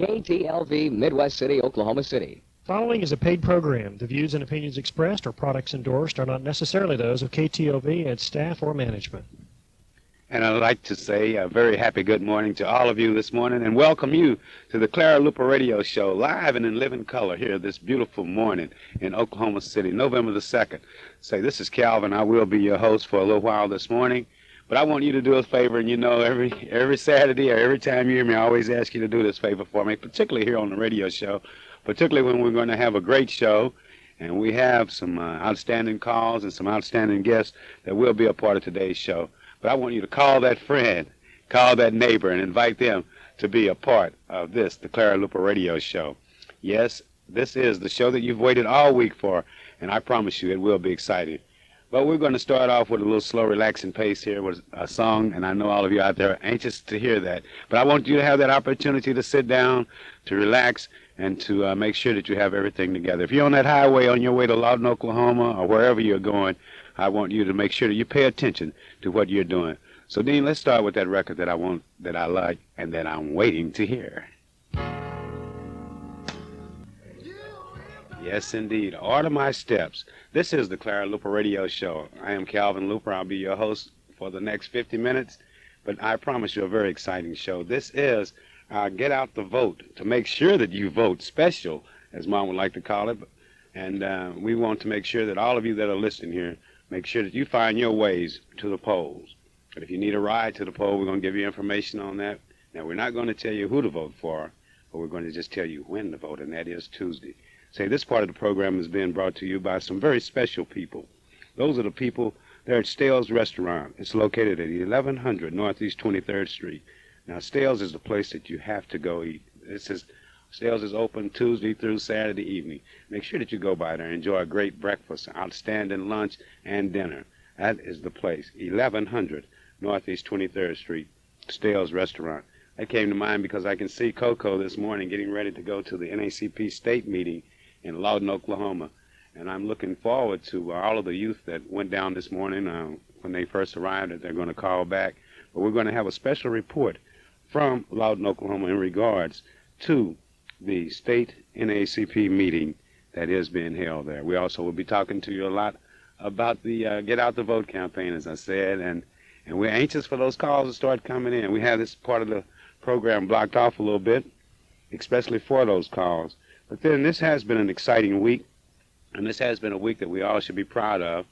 KTLV, Midwest City, Oklahoma City. Following is a paid program. The views and opinions expressed or products endorsed are not necessarily those of KTLV, its staff, or management. And I'd like to say a very happy good morning to all of you this morning and welcome you to the Clara Luper Radio Show, live and in living color here this beautiful morning in Oklahoma City, November the 2nd. Say, this is Calvin. I will be your host for a little while this morning. But I want you to do us a favor, and you know every Saturday or every time you hear me, I always ask you to do this favor for me, particularly here on the radio show, particularly when we're going to have a great show. And we have some outstanding calls and some outstanding guests that will be a part of today's show. But I want you to call that friend, call that neighbor, and invite them to be a part of this, the Clara Luper Radio Show. Yes, this is the show that you've waited all week for, and I promise you it will be exciting. But we're going to start off with a little slow, relaxing pace here with a song, and I know all of you out there are anxious to hear that. But I want you to have that opportunity to sit down, to relax, and to make sure that you have everything together. If you're on that highway on your way to Lawton, Oklahoma, or wherever you're going, I want you to make sure that you pay attention to what you're doing. So, Dean, let's start with that record that I like, and that I'm waiting to hear. Yes, indeed. Order My Steps. This is the Clara Luper Radio Show. I am Calvin Luper. I'll be your host for the next 50 minutes, but I promise you a very exciting show. This is our Get Out the Vote, to make sure that you vote special, as Mom would like to call it. And we want to make sure that all of you that are listening here, make sure that you find your ways to the polls. But if you need a ride to the poll, we're going to give you information on that. Now, we're not going to tell you who to vote for, but we're going to just tell you when to vote, and that is Tuesday. Say, this part of the program is being brought to you by some very special people. Those are the people. They're at Stale's Restaurant. It's located at 1100 Northeast 23rd Street. Now, Stale's is the place that you have to go eat. Stale's is open Tuesday through Saturday evening. Make sure that you go by there and enjoy a great breakfast, outstanding lunch, and dinner. That is the place, 1100 Northeast 23rd Street, Stale's Restaurant. That came to mind because I can see Coco this morning getting ready to go to the NACP state meeting in Lawton, Oklahoma. And I'm looking forward to all of the youth that went down this morning when they first arrived, that they're going to call back. But we're going to have a special report from Lawton, Oklahoma in regards to the state NACP meeting that is being held there. We also will be talking to you a lot about the Get Out the Vote campaign, as I said, and we're anxious for those calls to start coming in. We have this part of the program blocked off a little bit, especially for those calls. But then this has been an exciting week, and this has been a week that we all should be proud of,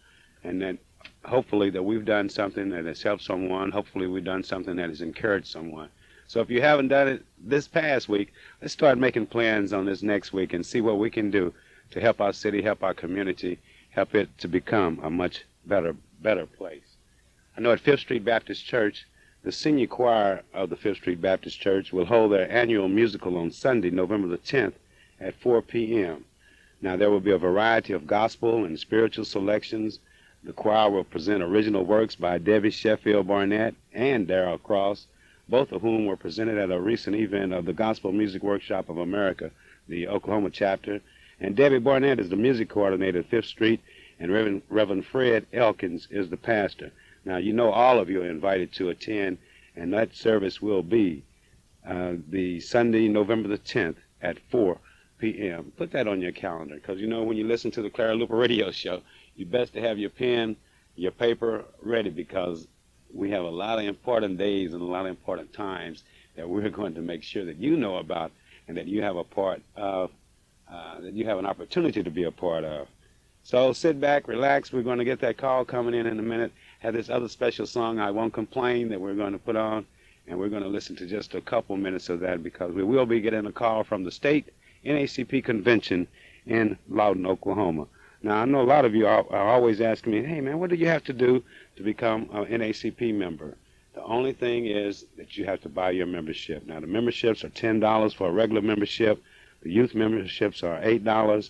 and that hopefully that we've done something that has helped someone. Hopefully we've done something that has encouraged someone. So if you haven't done it this past week, let's start making plans on this next week and see what we can do to help our city, help our community, help it to become a much better place. I know at Fifth Street Baptist Church, the senior choir of the Fifth Street Baptist Church will hold their annual musical on Sunday, November the 10th at 4 p.m. Now, there will be a variety of gospel and spiritual selections. The choir will present original works by Debbie Sheffield Barnett and Darrell Cross, both of whom were presented at a recent event of the Gospel Music Workshop of America, the Oklahoma chapter. And Debbie Barnett is the music coordinator at Fifth Street, and Reverend Fred Elkins is the pastor. Now, you know all of you are invited to attend, and that service will be the Sunday, November the 10th at 4 p.m. Put that on your calendar, because you know when you listen to the Clara Luper Radio Show, you best to have your pen, your paper ready, because we have a lot of important days and a lot of important times that we're going to make sure that you know about and that you have a part of, that you have an opportunity to be a part of. So sit back, relax. We're going to get that call coming in a minute. Have this other special song, I Won't Complain, that we're going to put on, and we're going to listen to just a couple minutes of that because we will be getting a call from the state NACP convention in Lawton, Oklahoma. Now, I know a lot of you are always asking me, hey, man, what do you have to do to become an NACP member? The only thing is that you have to buy your membership. Now, the memberships are $10 for a regular membership. The youth memberships are $8,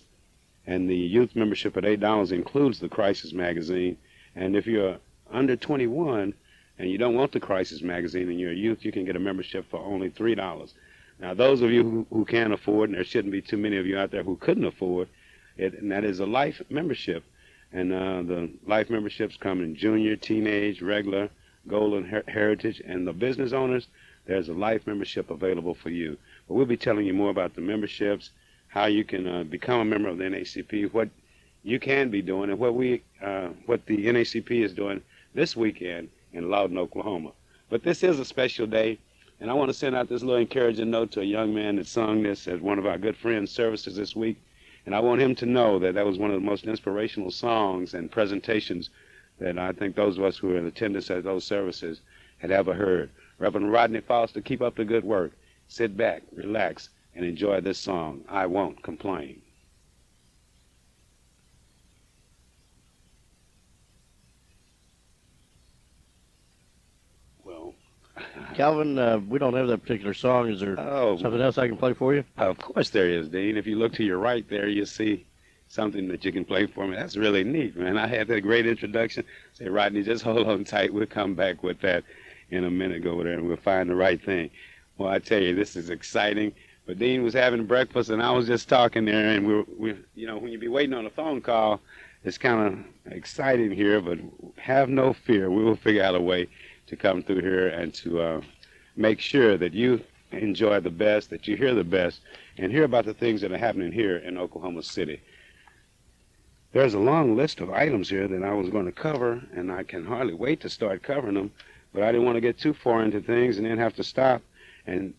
and the youth membership at $8 includes the Crisis magazine. And if you're under 21 and you don't want the Crisis magazine and you're a youth, you can get a membership for only $3. Now, those of you who can afford, and there shouldn't be too many of you out there who couldn't afford it, and that is a life membership. And the life memberships come in junior, teenage, regular, gold, and heritage. And the business owners, there's a life membership available for you. But we'll be telling you more about the memberships, how you can become a member of the NACP, what you can be doing, and what the NACP is doing this weekend in Lawton, Oklahoma. But this is a special day, and I want to send out this little encouraging note to a young man that sung this at one of our good friends' services this week. And I want him to know that that was one of the most inspirational songs and presentations that I think those of us who were in attendance at those services had ever heard. Reverend Rodney Foster, keep up the good work. Sit back, relax, and enjoy this song, I Won't Complain. Well, Calvin, we don't have that particular song. Is there something else I can play for you? Of course there is, Dean. If you look to your right there, you see something that you can play for me. That's really neat, man. I had that great introduction. Say, Rodney, just hold on tight. We'll come back with that in a minute. Go over there and we'll find the right thing. Well, I tell you, this is exciting. But Dean was having breakfast, and I was just talking there, and we you know, when you be waiting on a phone call, it's kind of exciting here, but have no fear. We will figure out a way to come through here and to make sure that you enjoy the best, that you hear the best, and hear about the things that are happening here in Oklahoma City. There's a long list of items here that I was going to cover, and I can hardly wait to start covering them, but I didn't want to get too far into things and then have to stop and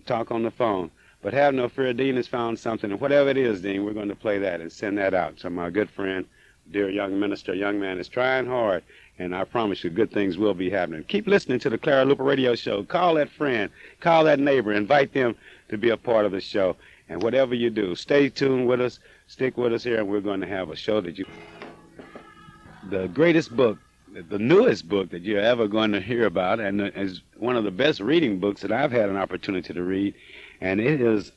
talk on the phone. But have no fear, Dean has found something, and whatever it is, Dean, we're going to play that and send that out. So my good friend, dear young minister, young man is trying hard, and I promise you good things will be happening. Keep listening to the Clara Luper Radio Show. Call that friend, call that neighbor, invite them to be a part of the show. And whatever you do, stay tuned with us, stick with us here, and we're going to have a show that you... The greatest book, the newest book that you're ever going to hear about, and is one of the best reading books that I've had an opportunity to read, and it is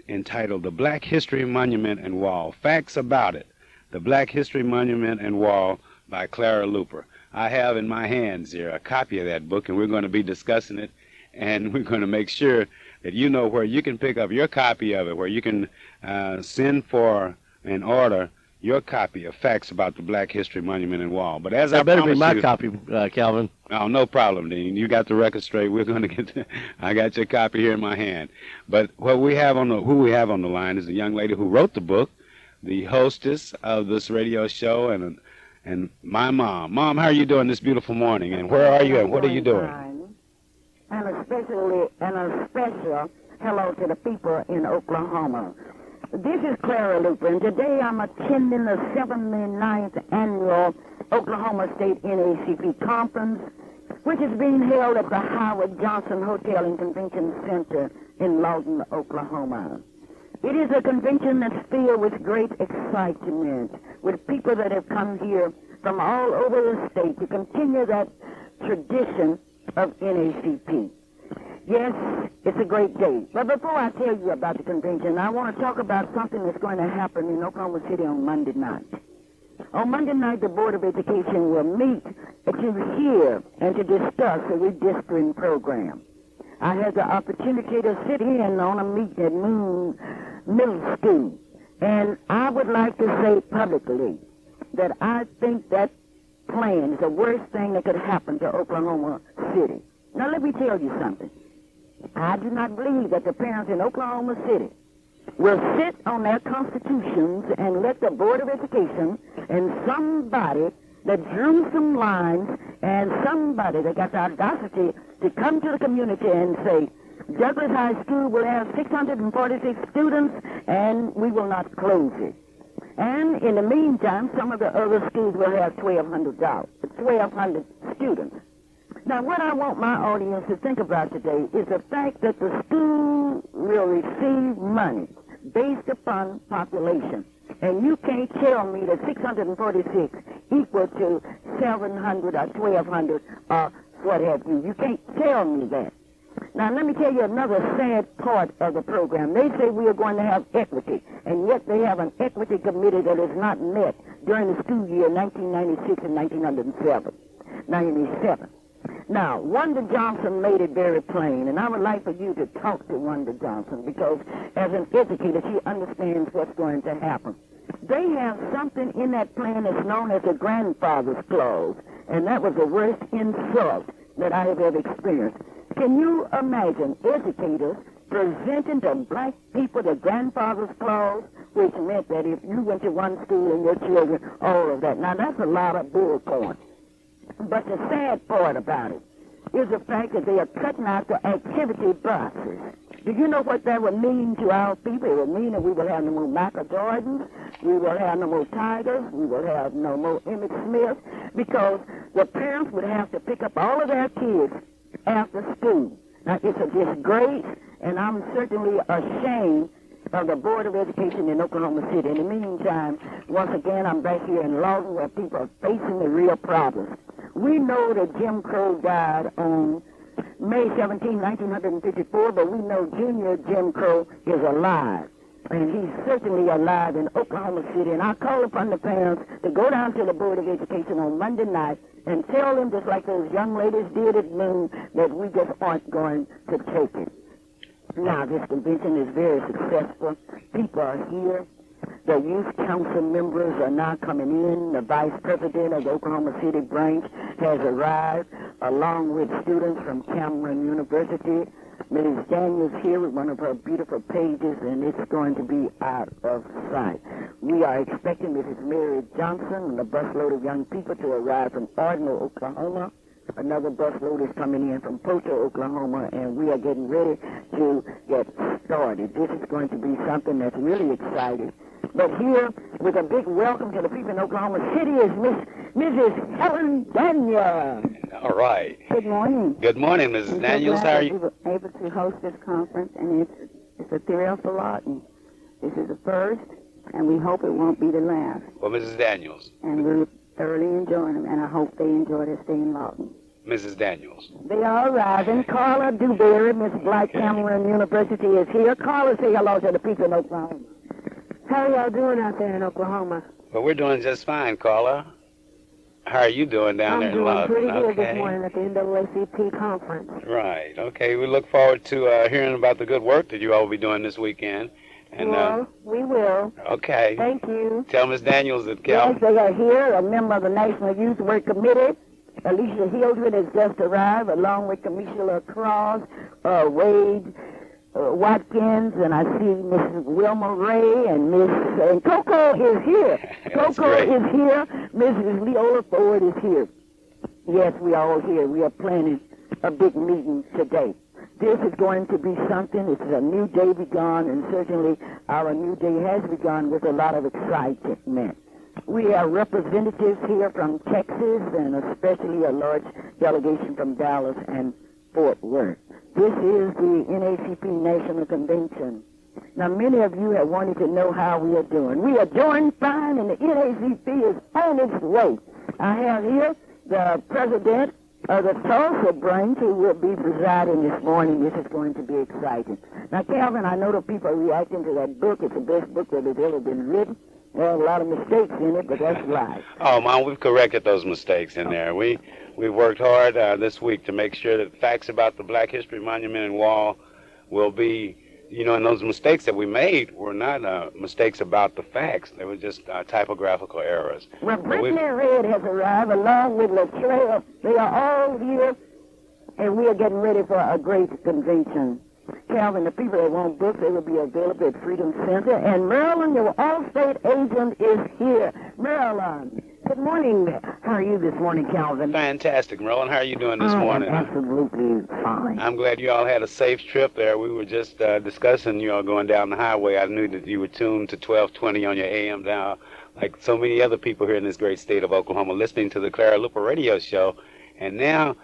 entitled The Black History Monument and Wall, Facts About It, The Black History Monument and Wall by Clara Luper. I have in my hands here a copy of that book, and we're going to be discussing it, and we're going to make sure that you know where you can pick up your copy of it, where you can send for and order your copy of Facts About the Black History Monument and Wall. But as I better be promised my you, copy, Calvin. Oh, no problem, Dean. You got the record straight. We're going to get. I got your copy here in my hand. But what we have on who we have on the line is a young lady who wrote the book, the hostess of this radio show, and my mom. Mom, how are you doing this beautiful morning? And where are you? And what are you doing? Fine. And a special hello to the people in Oklahoma. This is Clara Luper, and today I'm attending the 79th Annual Oklahoma State NACP Conference, which is being held at the Howard Johnson Hotel and Convention Center in Lawton, Oklahoma. It is a convention that's filled with great excitement, with people that have come here from all over the state to continue that tradition of NACP. Yes, it's a great day. But before I tell you about the convention, I want to talk about something that's going to happen in Oklahoma City on Monday night. On Monday night, the Board of Education will meet to hear and to discuss a redistricting program. I had the opportunity to sit in on a meeting at Moon Middle School, and I would like to say publicly that I think that plan is the worst thing that could happen to Oklahoma City. Now, let me tell you something. I do not believe that the parents in Oklahoma City will sit on their constitutions and let the Board of Education and somebody that drew some lines and somebody that got the audacity to come to the community and say, Douglas High School will have 646 students and we will not close it. And in the meantime, some of the other schools will have 1,200 students. Now, what I want my audience to think about today is the fact that the school will receive money based upon population. And you can't tell me that 646 equal to 700 or 1,200 or what have you. You can't tell me that. Now, let me tell you another sad part of the program. They say we are going to have equity, and yet they have an equity committee that is not met during the school year 1996 and 1997. Now, Wanda Johnson made it very plain, and I would like for you to talk to Wanda Johnson because as an educator, she understands what's going to happen. They have something in that plan that's known as a grandfather's clause, and that was the worst insult that I have ever experienced. Can you imagine educators presenting to black people the grandfather's clause, which meant that if you went to one school and your children, all of that. Now, that's a lot of bullcorn. But the sad part about it is the fact that they are cutting out the activity buses. Do you know what that would mean to our people? It would mean that we will have no more Michael Jordans, we will have no more Tigers, we will have no more Emmitt Smith, because the parents would have to pick up all of their kids after school. Now, it's a disgrace, and I'm certainly ashamed of the Board of Education in Oklahoma City. In the meantime, once again, I'm back here in Lawton where people are facing the real problems. We know that Jim Crow died on May 17, 1954, but we know Junior Jim Crow is alive. And he's certainly alive in Oklahoma City. And I call upon the parents to go down to the Board of Education on Monday night and tell them, just like those young ladies did at noon, that we just aren't going to take it. Now, this convention is very successful. People are here. The youth council members are now coming in. The vice president of the Oklahoma City branch has arrived, along with students from Cameron University. Mrs. Daniels here with one of her beautiful pages, and it's going to be out of sight. We are expecting Mrs. Mary Johnson and a busload of young people to arrive from Ardmore, Oklahoma. Another busload is coming in from Pocho, Oklahoma, and we are getting ready to get started. This is going to be something that's really exciting. But here, with a big welcome to the people in Oklahoma City, is Mrs. Helen Daniels. All right. Good morning. Good morning, Mrs. Daniels. How are you? We were able to host this conference, and it's a thrill for Lawton. This is the first, and we hope it won't be the last. Well, Mrs. Daniels. And we're thoroughly enjoying them, and I hope they enjoy their stay in Lawton. Mrs. Daniels. They are arriving. Carla Dewberry, Miss Black Cameron University, is here. Carla, say hello to the people in Oklahoma. How are y'all doing out there in Oklahoma? Well, we're doing just fine, Carla. How are you doing down there in Lawton? I'm doing pretty good this morning at the NAACP conference. Right. Okay. We look forward to hearing about the good work that you all will be doing this weekend. And, well, we will. Okay. Thank you. Tell Miss Daniels that Yes, they are here. A member of the National Youth Work Committee, Alicia Hildred, has just arrived, along with Commissioner Cross, Wade Watkins, and I see Mrs. Wilma Ray, and Coco is here. Coco is here. Mrs. Leola Ford is here. Yes, we are all here. We are planning a big meeting today. This is going to be something. This is a new day begun, and certainly our new day has begun with a lot of excitement. We have representatives here from Texas, and especially a large delegation from Dallas and Fort Worth. This is the NAACP National Convention. Now, many of you have wanted to know how we are doing. We are doing fine, and the NAACP is on its way. I have here the president of the Tulsa branch who will be presiding this morning. This is going to be exciting. Now, Calvin, I know the people are reacting to that book. It's the best book that has ever been written. There are a lot of mistakes in it, but that's life. Oh, Mom, we've corrected those mistakes in there. We've worked hard this week to make sure that facts about the Black History Monument and Wall will be, and those mistakes that we made were not mistakes about the facts. They were just typographical errors. Well, Brittany Red has arrived along with Latrell. They are all here, and we are getting ready for a great convention. Calvin, the people that want books, they will be available at Freedom Center. And Marilyn, your Allstate agent, is here. Marilyn, good morning. How are you this morning, Calvin? Fantastic, Marilyn. How are you doing this morning? Absolutely fine. I'm glad you all had a safe trip there. We were just discussing you all going down the highway. I knew that you were tuned to 1220 on your AM dial, like so many other people here in this great state of Oklahoma, listening to the Clara Luper radio show. And now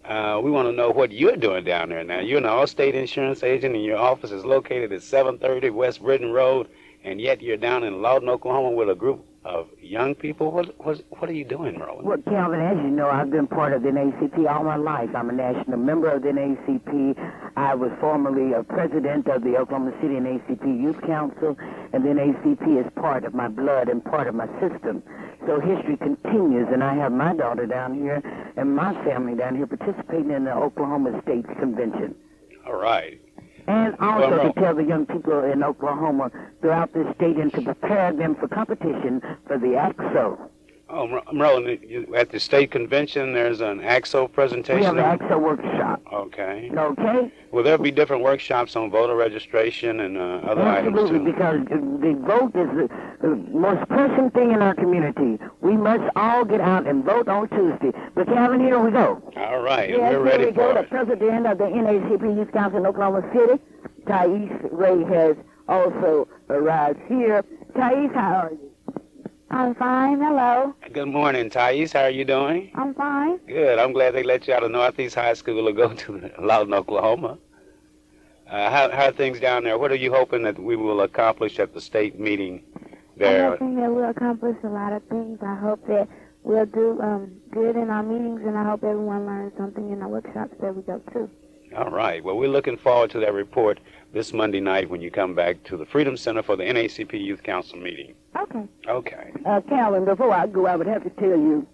we want to know what you're doing down there now. You're an Allstate insurance agent, and your office is located at 730 West Britton Road, and yet you're down in Lawton, Oklahoma with a group of young people. What are you doing, Merlin? Well, Calvin, as you know, I've been part of the NAACP all my life. I'm a national member of the NAACP. I was formerly a president of the Oklahoma City NAACP Youth Council, and the NAACP is part of my blood and part of my system. So history continues, and I have my daughter down here and my family down here participating in the Oklahoma State Convention. All right. And also to tell the young people in Oklahoma throughout this state and to prepare them for competition for the AXO. Oh, Merlin, at the state convention, there's an AXO presentation. We have an AXO workshop. Okay. Okay? Will there be different workshops on voter registration and other items, Absolutely, too? because the vote is the most pressing thing in our community. We must all get out and vote on Tuesday. But Calvin, here we go. All right, Yes, we're ready here we go. for The it. president of the NACP Youth Council in Oklahoma City, Thais Ray, has also arrived here. Thais, how are you? I'm fine. Hello. Good morning, Thais. How are you doing? I'm fine. Good. I'm glad they let you out of Northeast High School to go to Loudon, Oklahoma. How are things down there? What are you hoping that we will accomplish at the state meeting there? I'm hoping that we'll accomplish a lot of things. I hope that we'll do good in our meetings, and I hope everyone learns something in the workshops that we go to. All right. Well, we're looking forward to that report this Monday night when you come back to the Freedom Center for the NACP Youth Council meeting. Okay. Okay. Calvin, before I go, I would have to tell you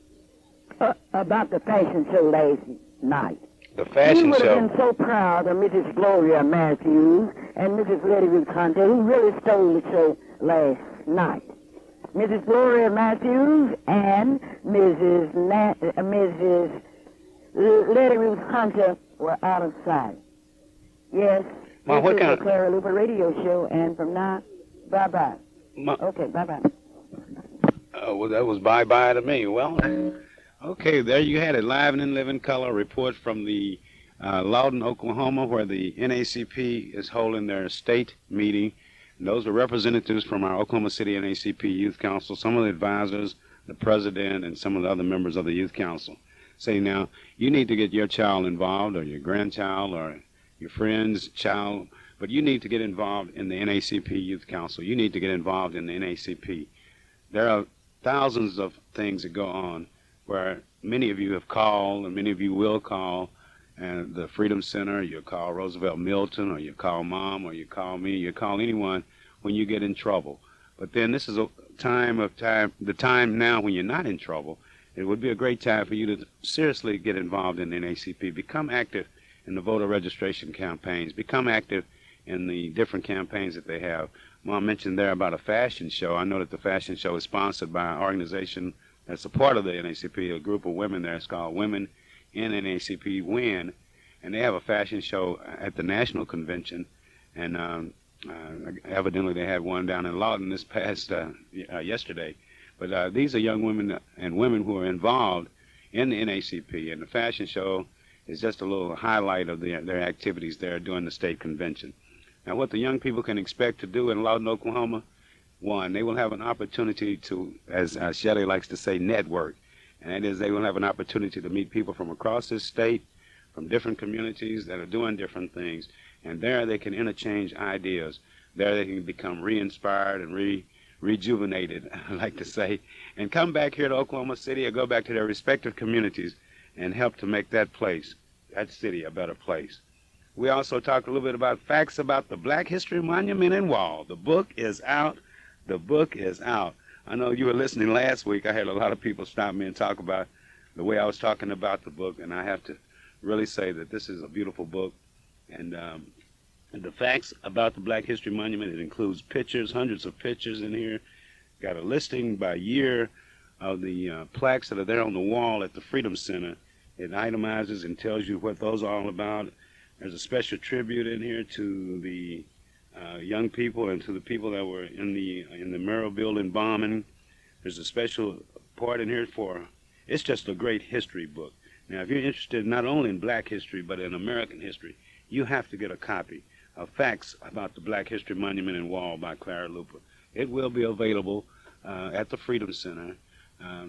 about the fashion show last night. The fashion You would show. have been so proud of Mrs. Gloria Matthews and Mrs. Letty Ruth Conte, who really stole the show last night. Mrs. Gloria Matthews and Mrs. Letty Ruth Hunter were out of sight. Yes, Well, this what is kind the of- Clara Luper radio show, and from now, bye-bye. Okay, bye-bye. Well, that was bye-bye to me. Well, okay, there you had it, live and in living color report from the Loudon, Oklahoma, where the NACP is holding their state meeting. And those are representatives from our Oklahoma City NACP Youth Council, some of the advisors, the president, and some of the other members of the Youth Council. Say now, you need to get your child involved, or your grandchild, or your friend's child, but you need to get involved in the NACP Youth Council. You need to get involved in the NACP. There are thousands of things that go on where many of you have called, and many of you will call, and the Freedom Center, you call Roosevelt Milton, or you call Mom, or you call me, you call anyone when you get in trouble. But then this is the time now when you're not in trouble. It would be a great time for you to seriously get involved in the NACP. Become active in the voter registration campaigns. Become active in the different campaigns that they have. Mom mentioned there about a fashion show. I know that the fashion show is sponsored by an organization that's a part of the NACP, a group of women there. It's called Women in NACP WIN, and they have a fashion show at the national convention, and evidently they had one down in Lawton this past yesterday. But these are young women and women who are involved in the NACP, and the fashion show is just a little highlight of their activities there during the state convention. Now, what the young people can expect to do in Lawton, Oklahoma, one, they will have an opportunity to, as Shelley likes to say, network. And that is, they will have an opportunity to meet people from across this state, from different communities that are doing different things. And there they can interchange ideas. There they can become re-inspired and rejuvenated, I like to say, and come back here to Oklahoma City or go back to their respective communities and help to make that place, that city, a better place. We also talked a little bit about facts about the Black History Monument and Wall. The book is out. The book is out. I know you were listening last week. I had a lot of people stop me and talk about the way I was talking about the book, and I have to really say that this is a beautiful book. And the facts about the Black History Monument, it includes pictures, hundreds of pictures in here. Got a listing by year of the plaques that are there on the wall at the Freedom Center. It itemizes and tells you what those are all about. There's a special tribute in here to the young people and to the people that were in the Merrill building bombing. There's a special part in here for, it's just a great history book. Now, if you're interested not only in Black history but in American history, you have to get a copy of Facts About the Black History Monument and Wall by Clara Luper. It will be available at the Freedom Center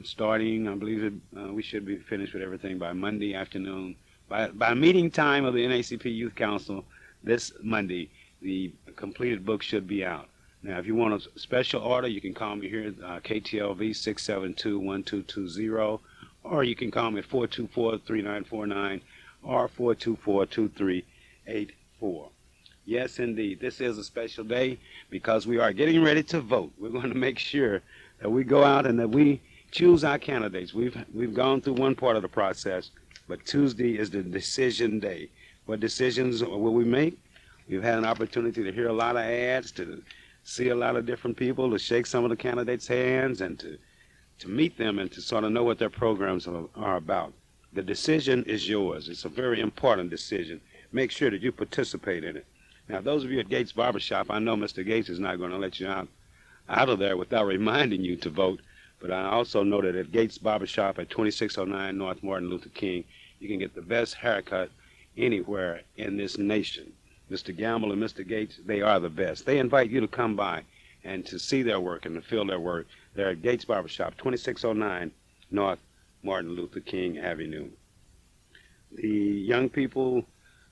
starting, I believe we should be finished with everything by Monday afternoon. By meeting time of the NACP Youth Council this Monday, the completed book should be out. Now, if you want a special order, you can call me here at KTLV 672-1220, or you can call me at 424-3949 or 424-2384. Yes, indeed. This is a special day because we are getting ready to vote. We're going to make sure that we go out and that we choose our candidates. We've gone through one part of the process, but Tuesday is the decision day. What decisions will we make? We've had an opportunity to hear a lot of ads, to see a lot of different people, to shake some of the candidates' hands, and to meet them and to sort of know what their programs are about. The decision is yours. It's a very important decision. Make sure that you participate in it. Now, those of you at Gates Barbershop, I know Mr. Gates is not going to let you out of there without reminding you to vote. But I also know that at Gates Barbershop at 2609 North Martin Luther King, you can get the best haircut anywhere in this nation. Mr. Gamble and Mr. Gates, they are the best. They invite you to come by and to see their work and to feel their work. They're at Gates Barbershop, 2609 North Martin Luther King Avenue. The young people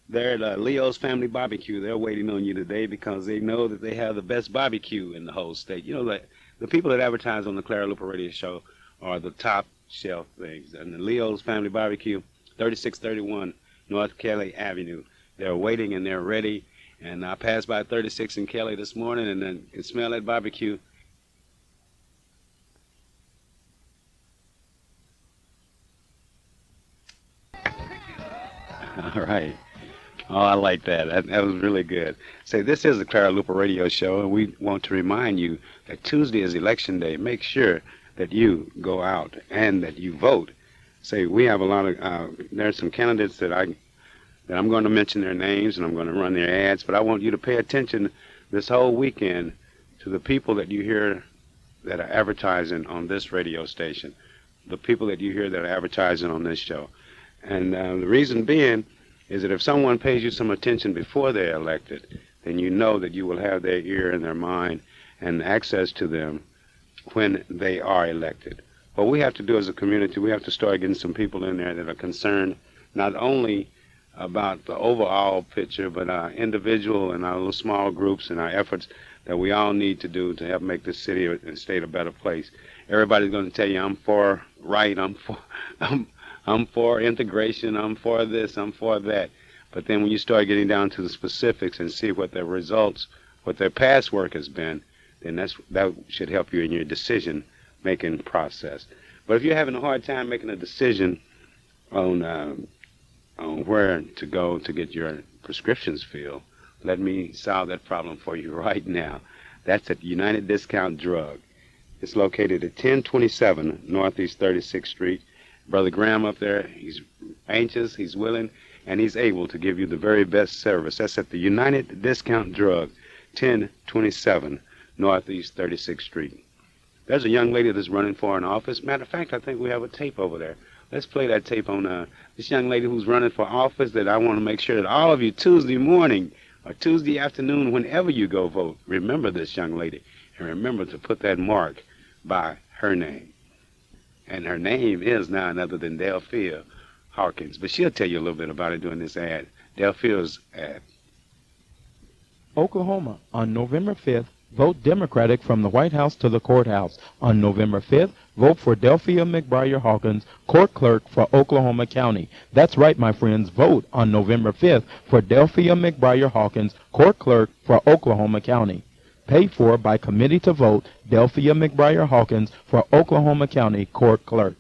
there at Leo's Family Barbecue, they're waiting on you today because they know that they have the best barbecue in the whole state. You know, that the people that advertise on the Clara Luper Radio Show are the top shelf things. And the Leo's Family Barbecue, 3631 North Kelly Avenue. They're waiting and they're ready. And I passed by 36 in Kelly this morning and then could smell that barbecue. All right. Oh, I like that. That was really good. Say, this is the Clara Luper Radio Show, and we want to remind you that Tuesday is Election Day. Make sure that you go out and that you vote. Say, we have a lot of, there's some candidates that I'm going to mention their names and I'm going to run their ads, but I want you to pay attention this whole weekend to the people that you hear that are advertising on this radio station, the people that you hear that are advertising on this show. And the reason being is that if someone pays you some attention before they're elected, then you know that you will have their ear and their mind and access to them when they are elected. What we have to do as a community, we have to start getting some people in there that are concerned not only about the overall picture, but our individual and our little small groups and our efforts that we all need to do to help make this city and state a better place. Everybody's going to tell you, I'm for right, I'm for integration, I'm for this, I'm for that. But then when you start getting down to the specifics and see what their results, what their past work has been, then that should help you in your decision-making process. But if you're having a hard time making a decision on where to go to get your prescriptions filled, let me solve that problem for you right now. That's at United Discount Drug. It's located at 1027 Northeast 36th Street. Brother Graham up there, he's anxious, he's willing, and he's able to give you the very best service. That's at the United Discount Drug, 1027 Northeast 36th Street. There's a young lady that's running for an office. Matter of fact, I think we have a tape over there. Let's play that tape on this young lady who's running for office that I want to make sure that all of you Tuesday morning or Tuesday afternoon, whenever you go vote, remember this young lady and remember to put that mark by her name. And her name is none other than Delphia Hawkins. But she'll tell you a little bit about it during this ad. Delphia's ad. Oklahoma, on November 5th, vote Democratic from the White House to the courthouse. On November 5th, vote for Delphia McBriar Hawkins, court clerk for Oklahoma County. That's right, my friends. Vote on November 5th for Delphia McBriar Hawkins, court clerk for Oklahoma County. Paid for by Committee to Vote, Delphia McBriar Hawkins for Oklahoma County Court Clerk.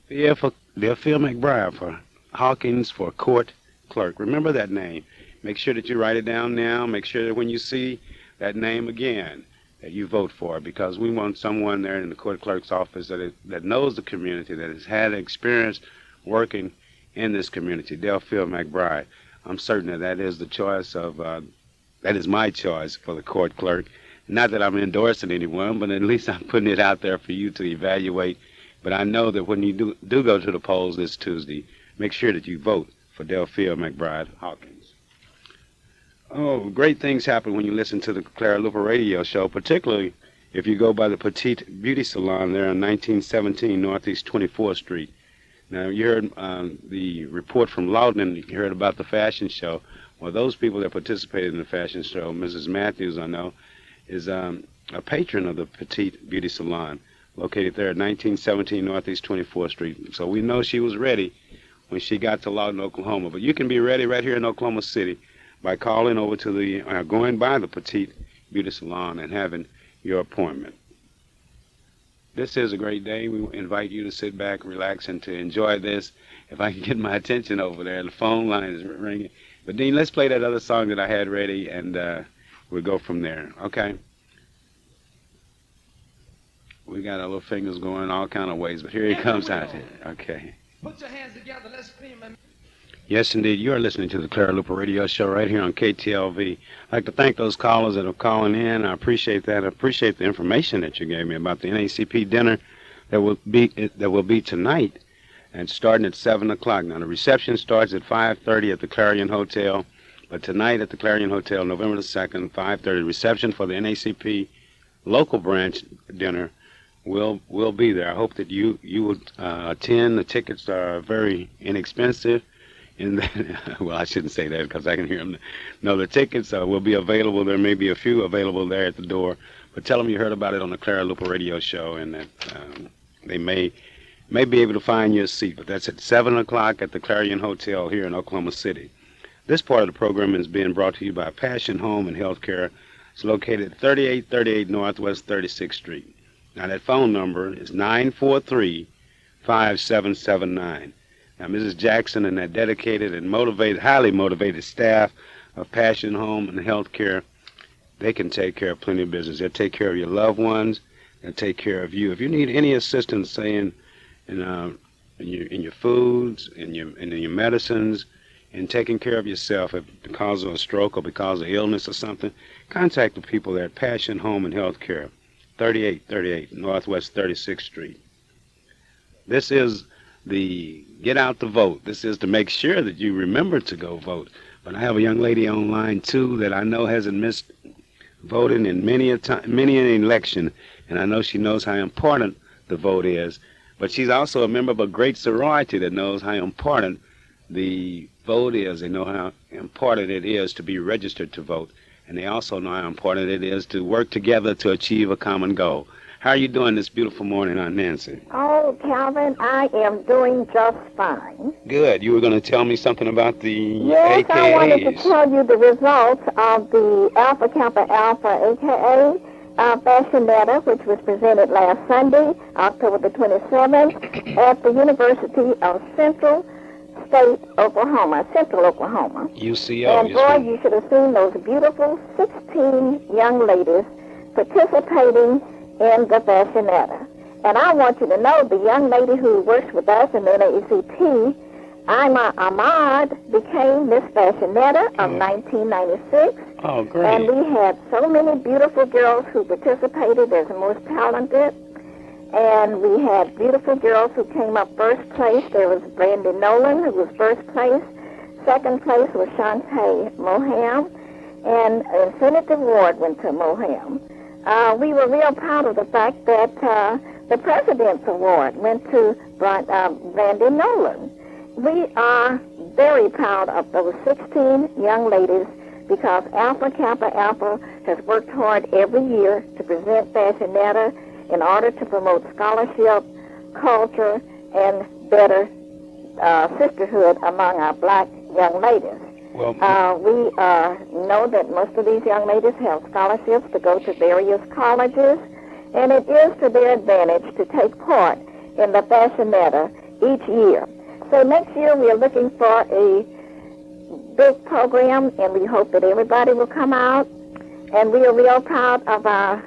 Yeah, for Delphia McBriar for Hawkins for Court Clerk. Remember that name. Make sure that you write it down now. Make sure that when you see that name again, that you vote for it, because we want someone there in the court clerk's office that knows the community, that has had experience working in this community. Delphia McBriar. I'm certain that is the choice of. That is my choice for the court clerk. Not that I'm endorsing anyone, but at least I'm putting it out there for you to evaluate. But I know that when you do go to the polls this Tuesday, make sure that you vote for Delphia McBriar Hawkins. Oh, great things happen when you listen to the Clara Luper Radio Show, particularly if you go by the Petite Beauty Salon there on 1917 Northeast 24th Street. Now, you heard the report from Loudon, you heard about the fashion show. Well, those people that participated in the fashion show, Mrs. Matthews, I know, is a patron of the Petite Beauty Salon, located there at 1917 Northeast 24th Street. So we know she was ready when she got to Loudon, Oklahoma. But you can be ready right here in Oklahoma City by calling over to the, going by the Petite Beauty Salon and having your appointment. This is a great day. We invite you to sit back, relax, and to enjoy this. If I can get my attention over there, the phone line is ringing. But Dean, let's play that other song that I had ready, and we'll go from there, okay? We got our little fingers going all kind of ways, but here he comes out here. Okay. Put your hands together. Let's scream. Yes, indeed. You are listening to the Clara Luper Radio Show right here on KTLV. I'd like to thank those callers that are calling in. I appreciate that. I appreciate the information that you gave me about the NACP dinner that will be tonight, and starting at 7 o'clock. Now, the reception starts at 5:30 at the Clarion Hotel, but tonight at the Clarion Hotel, November the 2nd, 5:30, reception for the NACP local branch dinner will be there. I hope that you will attend. The tickets are very inexpensive. Well, I shouldn't say that because I can hear them. No, the tickets will be available. There may be a few available there at the door, but tell them you heard about it on the Clara Luper Radio Show, and that they may be able to find you a seat. But that's at 7 o'clock at the Clarion Hotel here in Oklahoma City. This part of the program is being brought to you by Passion Home and Healthcare. It's located at 3838 Northwest 36th Street. Now, that phone number is 943-5779. Now, Mrs. Jackson and that dedicated and motivated, highly motivated staff of Passion Home and Healthcare, they can take care of plenty of business. They'll take care of your loved ones. They'll take care of you. If you need any assistance, say in your foods, in your medicines, in taking care of yourself because of a stroke or because of illness or something, contact the people there at Passion Home and Healthcare, 3838 Northwest 36th Street. This is the Get Out the Vote. This is to make sure that you remember to go vote. But I have a young lady online, too, that I know hasn't missed voting in many an election, and I know she knows how important the vote is. But she's also a member of a great sorority that knows how important the vote is. They know how important it is to be registered to vote, and they also know how important it is to work together to achieve a common goal. How are you doing this beautiful morning, Aunt Nancy? Oh, Calvin, I am doing just fine. Good. You were going to tell me something about the Yes, AKAs. I wanted to tell you the results of the Alpha Kappa Alpha AKA Fashionetta, which was presented last Sunday, October the 27th, at the University of Central Oklahoma. UCO. And boy, you should have seen those beautiful 16 young ladies participating in the Fashionetta. And I want you to know the young lady who works with us in the NACP, Ima Ahmad, became Miss Fashionetta of 1996. Oh, great. And we had so many beautiful girls who participated as the most talented. And we had beautiful girls who came up first place. There was Brandy Nolan, who was first place. Second place was Shantae Moham. And Infinity Award went to Moham. We were real proud of the fact that the President's Award went to Brandy Nolan. We are very proud of those 16 young ladies because Alpha Kappa Alpha has worked hard every year to present Fashionetta in order to promote scholarship, culture, and better sisterhood among our black young ladies. Well, we know that most of these young ladies have scholarships to go to various colleges, and it is to their advantage to take part in the Fashionetta each year. So next year we are looking for a big program, and we hope that everybody will come out. And we are real proud of our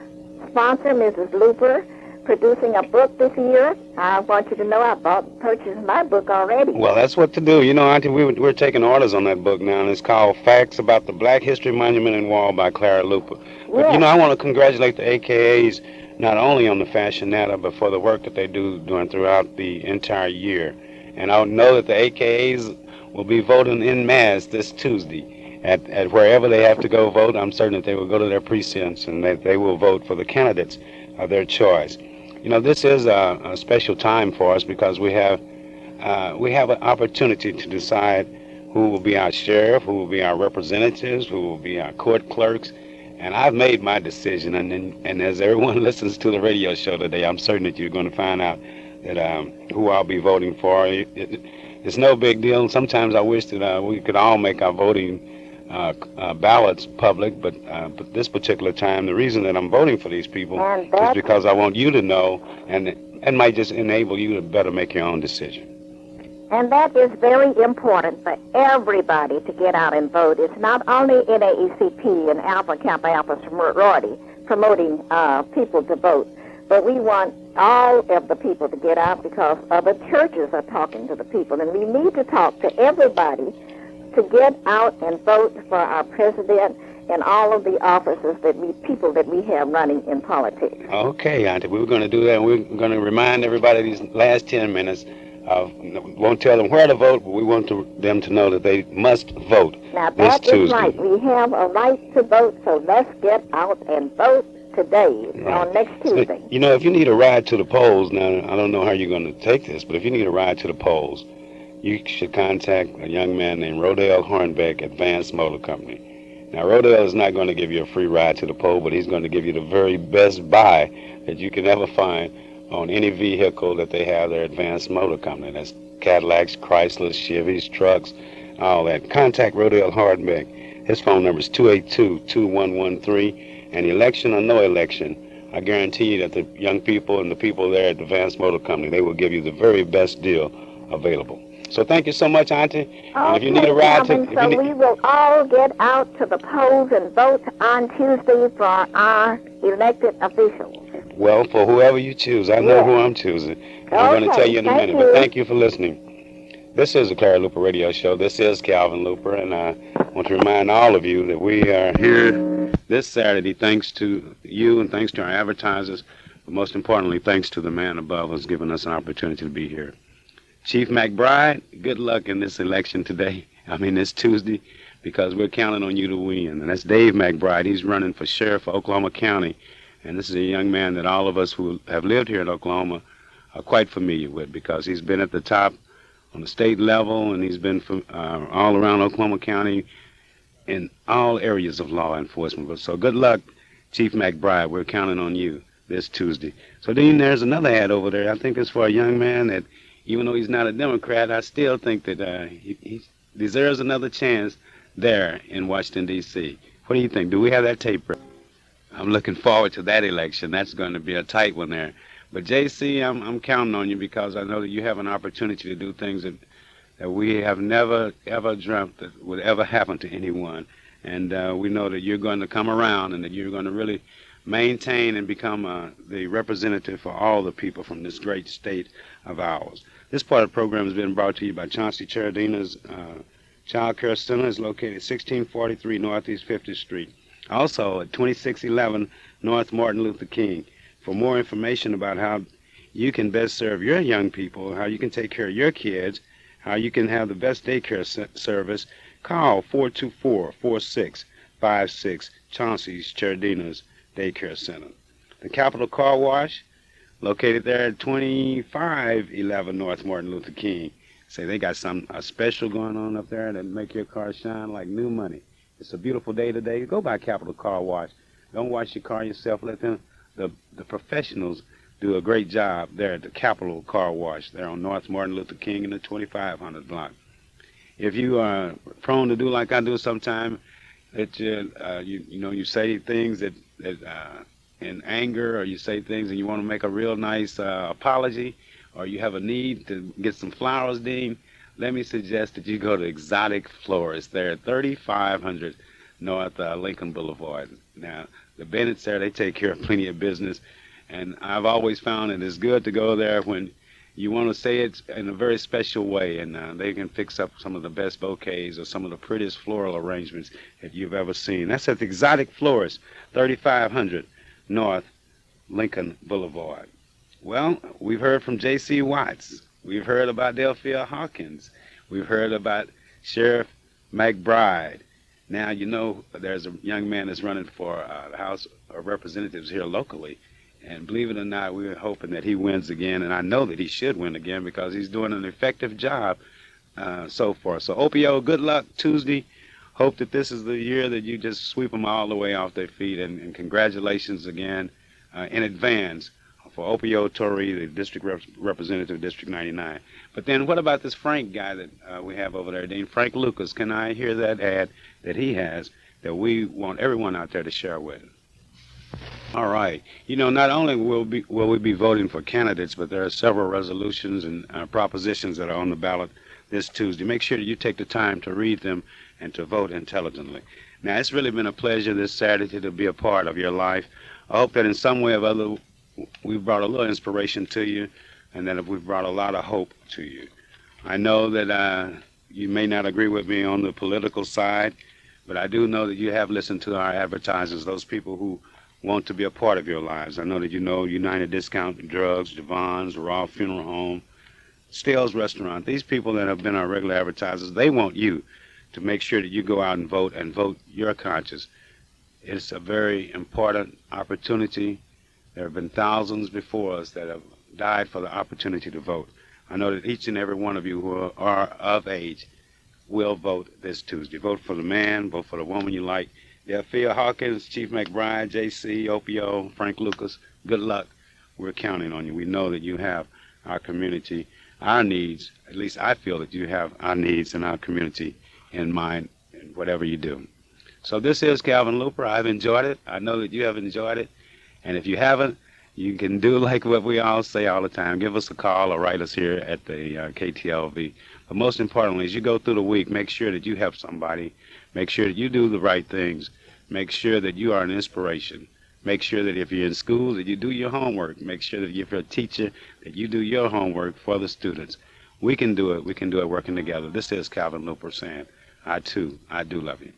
sponsor, Mrs. Luper, producing a book this year. I want you to know I purchased my book already. Well, that's what to do. You know, Auntie, we're taking orders on that book now, and it's called Facts About the Black History Monument and Wall by Clara Luper. But, Yes. you know, I want to congratulate the AKAs not only on the Fashionetta, but for the work that they do throughout the entire year. And I know that the AKAs will be voting en masse this Tuesday at wherever they have to go vote. I'm certain that they will go to their precincts and that they will vote for the candidates of their choice. You know, this is a special time for us because we have an opportunity to decide who will be our sheriff, who will be our representatives, who will be our court clerks. And I've made my decision, and as everyone listens to the radio show today, I'm certain that you're going to find out that who I'll be voting for. It's no big deal. Sometimes I wish that we could all make our voting ballots public, but this particular time, the reason that I'm voting for these people is because I want you to know, and it might just enable you to better make your own decision. And that is very important for everybody to get out and vote. It's not only NAECP and Alpha Kappa Alpha sorority promoting people to vote, But we want all of the people to get out because other churches are talking to the people. And we need to talk to everybody to get out and vote for our president and all of the offices people that we have running in politics. Okay, Auntie, we were going to do that, and we're going to remind everybody these last 10 minutes. Won't tell them where to vote, but we want them to know that they must vote Now, this that is Tuesday. right. We have a right to vote, so let's get out and vote today, on next Tuesday. So, you know, if you need a ride to the polls, now, I don't know how you're going to take this, but if you need a ride to the polls, you should contact a young man named Rodale Hornbeck at Vance Motor Company. Now, Rodale is not going to give you a free ride to the poll, but he's going to give you the very best buy that you can ever find on any vehicle that they have there at Vance Motor Company. That's Cadillacs, Chryslers, Chevys, trucks, all that. Contact Rodale Hornbeck. His phone number is 282-2113. And election or no election, I guarantee you that the young people and the people there at the Vance Motor Company, they will give you the very best deal available. So thank you so much, Auntie. And if you need a ride Calvin, we will all get out to the polls and vote on Tuesday for our elected officials. Well, for whoever you choose. I know who I'm choosing. I'm going to tell you in a minute, but thank you for listening. This is the Clara Luper Radio Show. This is Calvin Luper, and I want to remind all of you that we are here this Saturday thanks to you and thanks to our advertisers, but most importantly, thanks to the man above who's given us an opportunity to be here. Chief McBride, good luck in this election today. This Tuesday, because we're counting on you to win. And that's Dave McBride. He's running for sheriff of Oklahoma County. And this is a young man that all of us who have lived here in Oklahoma are quite familiar with because he's been at the top on the state level, and he's been from, all around Oklahoma County in all areas of law enforcement. So good luck, Chief McBride. We're counting on you this Tuesday. So then there's another ad over there. I think it's for a young man that, even though he's not a Democrat, I still think that he deserves another chance there in Washington, D.C. What do you think? Do we have that tape? I'm looking forward to that election. That's going to be a tight one there. But, J.C., I'm counting on you because I know that you have an opportunity to do things that we have never, ever dreamt that would ever happen to anyone. And we know that you're going to come around and that you're going to really maintain and become the representative for all the people from this great state of ours. This part of the program has been brought to you by Chauncey Charadina's Child Care Center. Is located at 1643 Northeast 50th Street. Also at 2611 North Martin Luther King. For more information about how you can best serve your young people, how you can take care of your kids, how you can have the best daycare service, call 424-4656 Chauncey's Charadina's Daycare Center. The Capitol Car Wash, located there at 2511 North Martin Luther King. Say they got a special going on up there that make your car shine like new money. It's a beautiful day today. Go by Capitol Car Wash. Don't wash your car yourself. Let them, the professionals, do a great job there at the Capitol Car Wash there on North Martin Luther King in the 2500 block. If you are prone to do like I do sometimes, that you say things that in anger, or you say things and you want to make a real nice apology, or you have a need to get some flowers, Dean, let me suggest that you go to Exotic Florist there at 3500 North Lincoln Boulevard. Now, the Bennett's there, they take care of plenty of business, and I've always found it is good to go there when you want to say it in a very special way, and they can fix up some of the best bouquets or some of the prettiest floral arrangements that you've ever seen. That's at the Exotic Florist, 3500 North Lincoln Boulevard. Well, we've heard from J.C. Watts. We've heard about Delphia Hawkins. We've heard about Sheriff McBride. Now, there's a young man that's running for the House of Representatives here locally. And believe it or not, we're hoping that he wins again. And I know that he should win again because he's doing an effective job so far. So, Opio, good luck Tuesday. Hope that this is the year that you just sweep them all the way off their feet. And congratulations again in advance for Opio Torrey, the district representative of District 99. But then what about this Frank guy that we have over there, Dean? Frank Lucas, can I hear that ad that he has that we want everyone out there to share with? All right. Not only will we be voting for candidates, but there are several resolutions and propositions that are on the ballot this Tuesday. Make sure that you take the time to read them and to vote intelligently. Now, it's really been a pleasure this Saturday to be a part of your life. I hope that in some way or we've brought a little inspiration to you, and that we've brought a lot of hope to you. I know that you may not agree with me on the political side, but I do know that you have listened to our advertisers, those people who want to be a part of your lives. I know that you know United Discount Drugs, Javon's, Raw Funeral Home, Stale's Restaurant. These people that have been our regular advertisers, they want you to make sure that you go out and vote your conscience. It's a very important opportunity. There have been thousands before us that have died for the opportunity to vote. I know that each and every one of you who are of age will vote this Tuesday. Vote for the man, vote for the woman you like. Delphia Hawkins, Chief McBride, JC, Opio, Frank Lucas, good luck. We're counting on you. We know that you have our community, our needs. At least I feel that you have our needs and our community in mind in whatever you do. So this is Calvin Luper. I've enjoyed it. I know that you have enjoyed it. And if you haven't, you can do like what we all say all the time. Give us a call or write us here at the KTLV. But most importantly, as you go through the week, make sure that you help somebody. Make sure that you do the right things. Make sure that you are an inspiration. Make sure that if you're in school, that you do your homework. Make sure that if you're a teacher, that you do your homework for the students. We can do it. We can do it working together. This is Calvin Luper saying, I do love you.